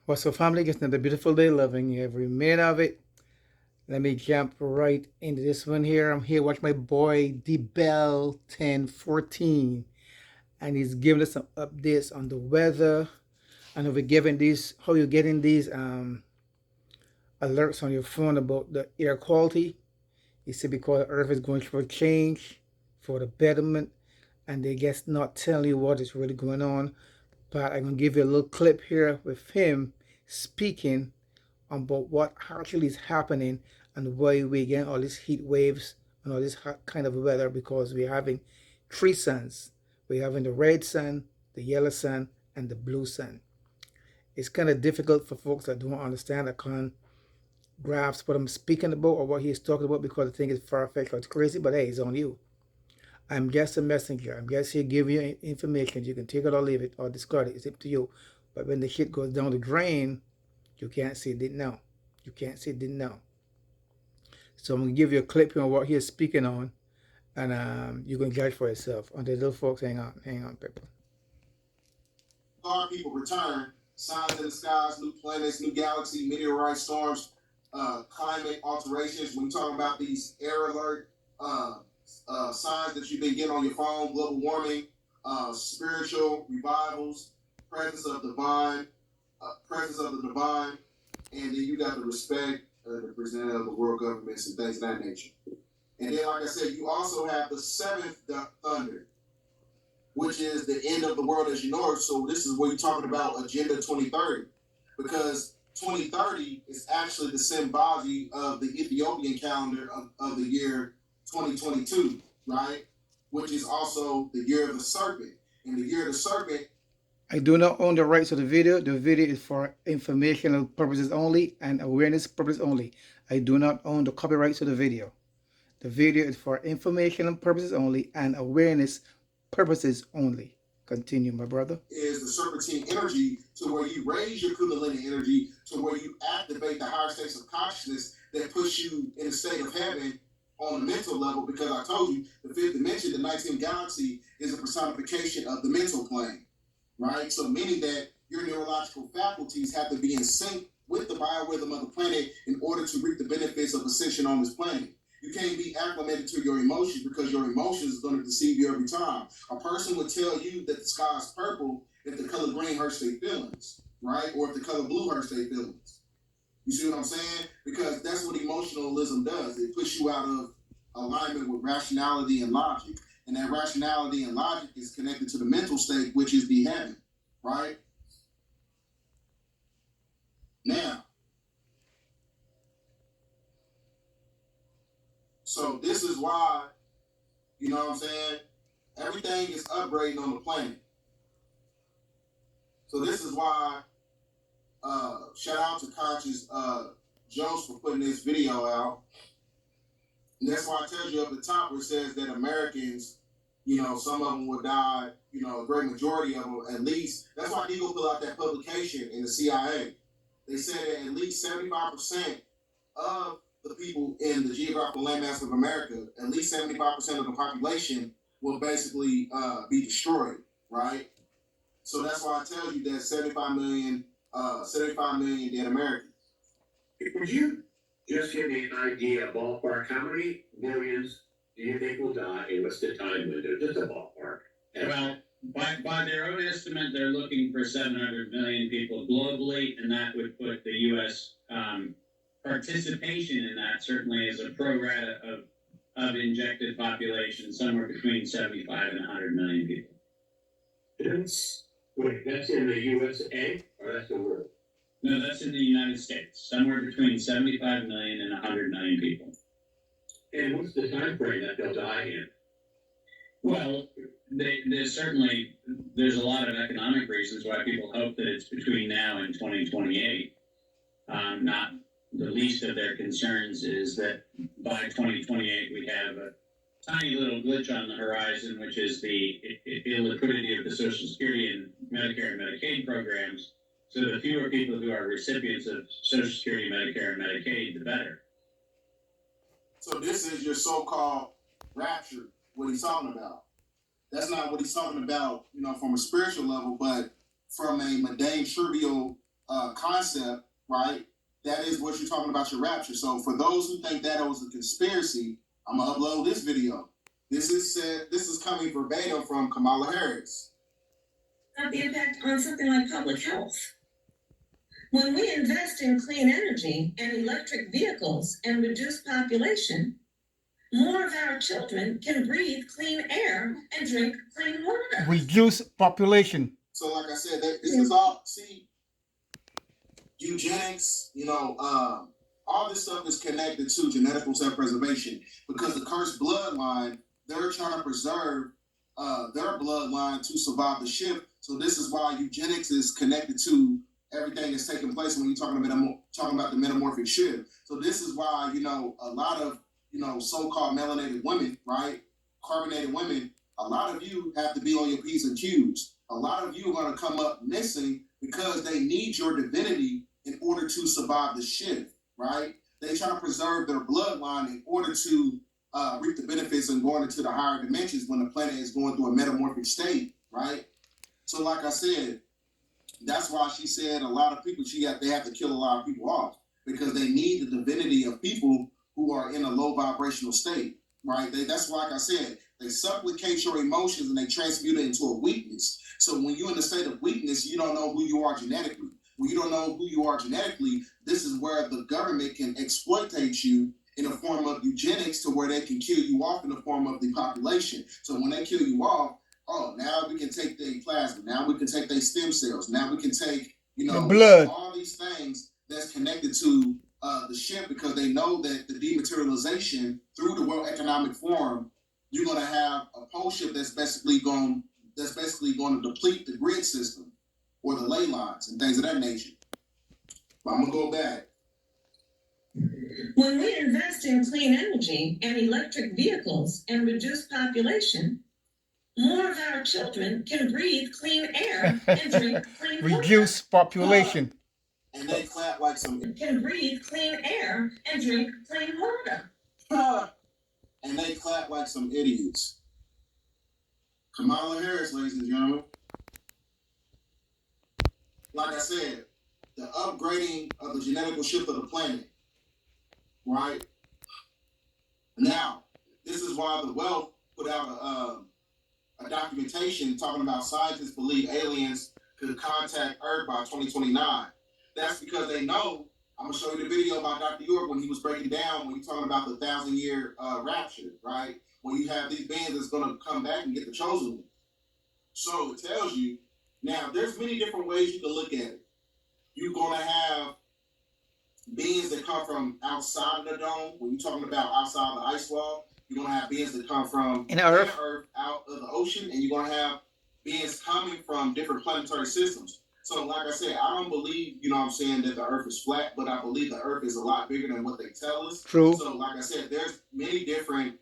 What's up, family? It's another beautiful day, loving every minute of it. Let me jump right into this one here. I'm here watching my boy DBell 1014, and he's giving us some updates on the weather. And we're giving these, how you're getting these alerts on your phone about the air quality. He said because the earth is going through a change for the betterment, and they guess not telling you what is really going on. But I'm gonna give you a little clip here with him speaking about what actually is happening and why we're getting all these heat waves and all this hot kind of weather, because we're having three suns. We're having the red sun, the yellow sun, and the blue sun. It's kind of difficult for folks that don't understand, that can't grasp what I'm speaking about or what he's talking about, because the thing is far-fetched or it's crazy, but hey, it's on you. I'm just a messenger. I'm just here giving you information. You can take it or leave it or discard it. It's up to you. But when the shit goes down the drain, you can't say didn't know. You can't say didn't know. So I'm gonna give you a clip here on what he's speaking on, and you can judge for yourself. On the little folks, hang on, people. Star people return. Signs in the skies, new planets, new galaxy, meteorite storms, climate alterations. When you're talking about these air alert signs that you've been getting on your phone, global warming, spiritual revivals, presence of divine, presence of the divine, and then you got the respect, the representative of the world governments and things of that nature. And then, like I said, you also have the seventh thunder, which is the end of the world as you know it. So this is where you're talking about Agenda 2030, because 2030 is actually the symbology of the Ethiopian calendar of the year 2022, right? Which is also the year of the serpent. And the year of the serpent, I do not own the rights to the video. The video is for informational purposes only and awareness purposes only. I do not own the copyrights to the video. The video is for informational purposes only and awareness purposes only. Continue, my brother. Is the serpentine energy, to where you raise your kundalini energy to where you activate the higher states of consciousness that push you in a state of heaven on the mental level. Because I told you, the fifth dimension, the 19th galaxy, is a personification of the mental plane, right? So meaning that your neurological faculties have to be in sync with the biorhythm of the planet in order to reap the benefits of ascension on this planet. You can't be acclimated to your emotions, because your emotions are going to deceive you every time. A person would tell you that the sky is purple if the color green hurts their feelings, right? Or if the color blue hurts their feelings. You see what I'm saying? Because that's what emotionalism does. It puts you out of alignment with rationality and logic. And that rationality and logic is connected to the mental state, which is the heaven, right? Now, so this is why, you know what I'm saying, everything is upgrading on the planet. So this is why, shout out to Conscious Jones for putting this video out. And that's why I tell you up the top where it says that Americans, you know, some of them will die, you know, a great majority of them at least. That's why Deagle put out that publication in the CIA. They said that at least 75% of the people in the geographical landmass of America, at least 75% of the population will basically be destroyed, right? So that's why I tell you that 75 million dead Americans. Would you just give me an idea, ballpark, how many millions do you think will die, and what's the time window? Just a ballpark. Well, by their own estimate, they're looking for 700 million people globally, and that would put the U.S. Participation in that certainly as a pro rata of injected population, somewhere between 75 and 100 million people. That's in the USA, or that's the world? No, that's in the United States, somewhere between 75 million and 100 million people. And what's the time frame that they'll die in? Well, there's a lot of economic reasons why people hope that it's between now and 2028. Not the least of their concerns is that by 2028 we have a tiny little glitch on the horizon, which is the illiquidity of the Social Security and Medicare and Medicaid programs. So the fewer people who are recipients of Social Security, Medicare, and Medicaid, the better. So this is your so-called rapture, what he's talking about. That's not what he's talking about, you know, from a spiritual level, but from a mundane, trivial concept, right? That is what you're talking about, your rapture. So for those who think that was a conspiracy, I'm gonna upload this video. This is coming verbatim from Kamala Harris. Have the impact on something like public health. When we invest in clean energy and electric vehicles and reduce population, more of our children can breathe clean air and drink clean water. Reduce population. So like I said, this is all, see, eugenics, all this stuff is connected to genetical self-preservation because the cursed bloodline, they're trying to preserve their bloodline to survive the shift. So this is why eugenics is connected to everything that's taking place when you're talking about the metamorphic shift. So this is why, a lot of, so-called melanated women, right? Carbonated women, a lot of you have to be on your P's and Q's. A lot of you are going to come up missing because they need your divinity in order to survive the shift, right? They try to preserve their bloodline in order to reap the benefits and going into the higher dimensions when the planet is going through a metamorphic state, right? So like I said, that's why she said a lot of people, they have to kill a lot of people off because they need the divinity of people who are in a low vibrational state, right? That's why, like I said, they supplicate your emotions and they transmute it into a weakness. So when you're in a state of weakness, you don't know who you are genetically. When you don't know who you are genetically, this is where the government can exploitate you in a form of eugenics to where they can kill you off in the form of the population. So when they kill you off, now we can take their plasma. Now we can take their stem cells. Now we can take, the blood. All these things that's connected to the shift because they know that the dematerialization through the World Economic Forum, you're going to have a pole shift that's basically going to deplete the grid system or the ley lines and things of that nature. But I'm going to go back. When we invest in clean energy and electric vehicles and reduce population, more of our children can breathe clean air and drink clean water. Reduce population. And they clap like some... Can breathe clean air and drink clean water. And they clap like some idiots. Kamala Harris, ladies and gentlemen. Like I said, the upgrading of the genetical shift of the planet, right? Now, this is why the Wealth put out a documentation talking about scientists believe aliens could contact Earth by 2029. That's because they know. I'm gonna show you the video about Dr. York when he was breaking down when he's talking about the 1,000-year rapture, right? When you have these beings that's gonna come back and get the chosen one. So it tells you. Now, there's many different ways you can look at it. You're gonna have beings that come from outside of the dome. When you're talking about outside of the ice wall, you're gonna have beings that come from In Earth, out of the ocean, and you're gonna have beings coming from different planetary systems. So like I said, I don't believe, that the Earth is flat, but I believe the Earth is a lot bigger than what they tell us. True. So like I said, there's many different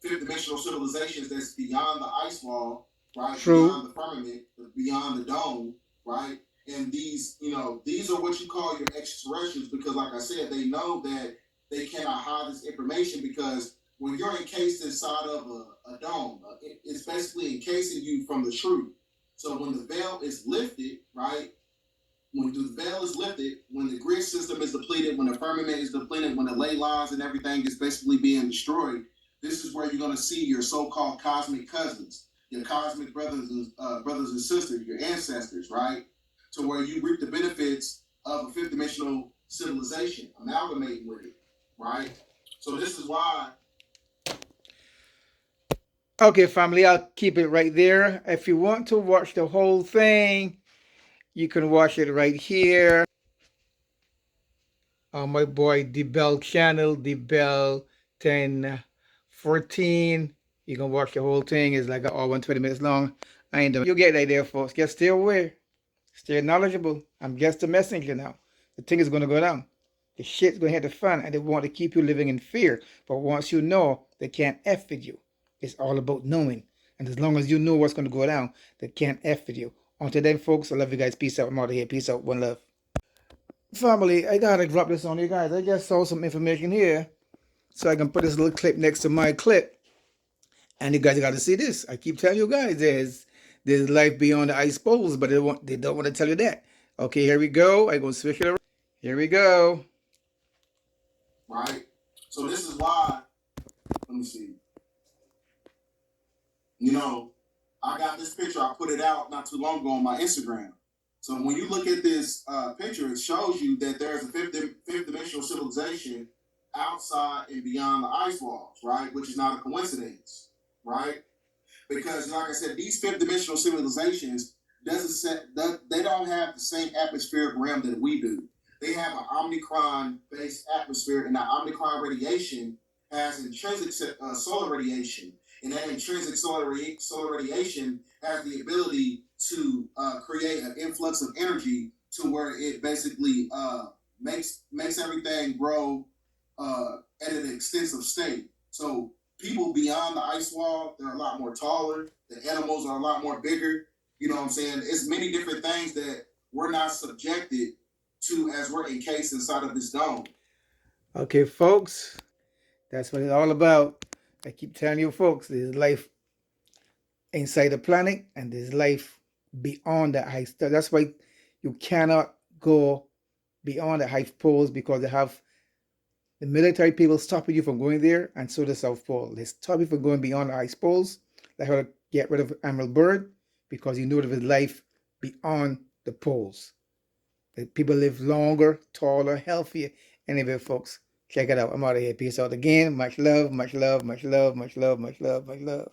fifth dimensional civilizations that's beyond the ice wall, right? True. Beyond the firmament, beyond the dome, right? And these are what you call your extraterrestrials because like I said, they know that they cannot hide this information because when you're encased inside of a dome, it's basically encasing you from the truth. So when the veil is lifted, right? When the veil is lifted, when the grid system is depleted, when the firmament is depleted, when the ley lines and everything is basically being destroyed, this is where you're going to see your so-called cosmic cousins, your cosmic brothers and sisters, your ancestors, right? To where you reap the benefits of a fifth dimensional civilization, amalgamating with it, right? So this is why. Okay, family, I'll keep it right there. If you want to watch the whole thing, you can watch it right here on my boy DeBell channel, DeBell 1014. You can watch the whole thing. It's like an hour and 20 minutes long. I ain't done. You'll get that there, folks. Just stay aware. Stay knowledgeable. I'm just the messenger now. The thing is going to go down. The shit's going to hit the fan, and they want to keep you living in fear. But once you know, they can't F with you. It's all about knowing. And as long as you know what's going to go down, they can't F with you. Until then, folks, I love you guys. Peace out. I'm out of here. Peace out. One love. Family, I got to drop this on you guys. I just saw some information here. So I can put this little clip next to my clip. And you guys got to see this. I keep telling you guys there's life beyond the ice poles, but they don't want to tell you that. Okay, here we go. I'm going to switch it around. Here we go. right? So this is why, let me see. You know, I got this picture, I put it out not too long ago on my Instagram. So when you look at this picture, it shows you that there's a fifth dimensional civilization outside and beyond the ice walls, right? Which is not a coincidence, right? Because like I said, these fifth dimensional civilizations they don't have the same atmospheric realm that we do. They have an Omicron-based atmosphere, and that Omicron radiation has intrinsic solar radiation, and that intrinsic solar radiation has the ability to create an influx of energy to where it basically makes everything grow at an extensive state. So people beyond the ice wall, they're a lot more taller. The animals are a lot more bigger. You know what I'm saying? It's many different things that we're not subjected to as we're encased inside of this dome. Okay, folks, that's what it's all about. I keep telling you, folks, there's life inside the planet and there's life beyond the ice. That's why you cannot go beyond the ice poles, because they have the military people stopping you from going there, and so the South Pole. They stop you from going beyond the ice poles. They have to get rid of Admiral Byrd, because you know there is life beyond the poles. People live longer, taller, healthier. Anyway, folks, check it out. I'm out of here. Peace out again. Much love, much love, much love, much love, much love, much love.